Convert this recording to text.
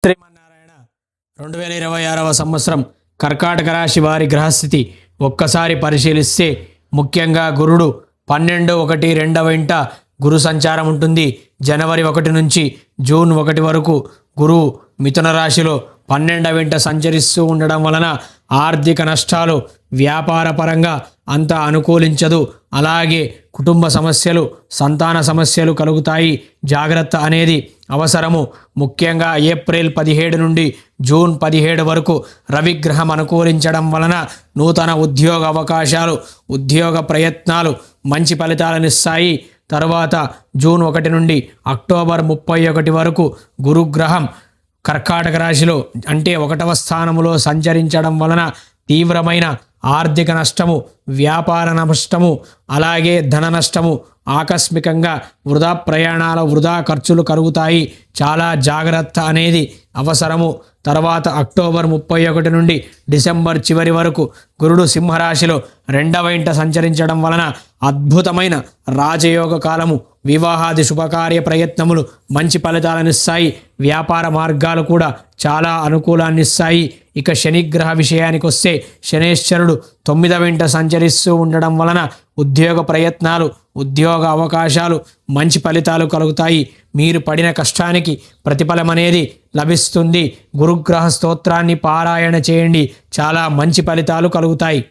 శ్రీమన్నారాయణ 2026వ సంవత్సరం కర్కాటక రాశి వారి గ్రహస్థితి ఒక్కసారి పరిశీలిస్తే ముఖ్యంగా గురుడు 12/1 ఇంట గురు సంచారం ఉంటుంది. జనవరి 1 నుంచి జూన్ 1 వరకు గురువు మిథున రాశిలో 12వ ఇంట సంచరిస్తూ ఉండడం వలన ఆర్థిక నష్టాలు, వ్యాపార పరంగా అంత అనుకూలించదు. అలాగే కుటుంబ సమస్యలు, సంతాన సమస్యలు కలుగుతాయి. జాగ్రత్త అనేది అవసరము. ముఖ్యంగా ఏప్రిల్ 17 నుండి జూన్ 17 వరకు రవిగ్రహం అనుకూలించడం వలన నూతన ఉద్యోగ అవకాశాలు, ఉద్యోగ ప్రయత్నాలు మంచి ఫలితాలనిస్తాయి. తర్వాత జూన్ 1 నుండి అక్టోబర్ 31 వరకు గురుగ్రహం కర్కాటక రాశిలో అంటే 1వ స్థానంలో సంచరించడం వలన తీవ్రమైన ఆర్థిక నష్టము, వ్యాపార నష్టము, అలాగే ధన నష్టము, ఆకస్మికంగా వృధా ప్రయాణాల, వృధా ఖర్చులు కలుగుతాయి. చాలా జాగ్రత్త అనేది అవసరము. తర్వాత అక్టోబర్ 31 నుండి డిసెంబర్ చివరి వరకు గురుడు సింహరాశిలో 2వ ఇంట సంచరించడం వలన అద్భుతమైన రాజయోగ కాలము. వివాహాది శుభకార్య ప్రయత్నములు మంచి ఫలితాలనిస్తాయి. వ్యాపార మార్గాలు కూడా చాలా అనుకూలాన్నిస్తాయి. ఇక శనిగ్రహ విషయానికి వస్తే శనేశ్వరుడు 9వ ఇంట సంచరిస్తూ ఉండడం వలన ఉద్యోగ ప్రయత్నాలు, ఉద్యోగ అవకాశాలు మంచి ఫలితాలు కలుగుతాయి. మీరు పడిన కష్టానికి ప్రతిఫలం అనేది లభిస్తుంది. గురుగ్రహ స్తోత్రాన్ని పారాయణ చేయండి, చాలా మంచి ఫలితాలు కలుగుతాయి.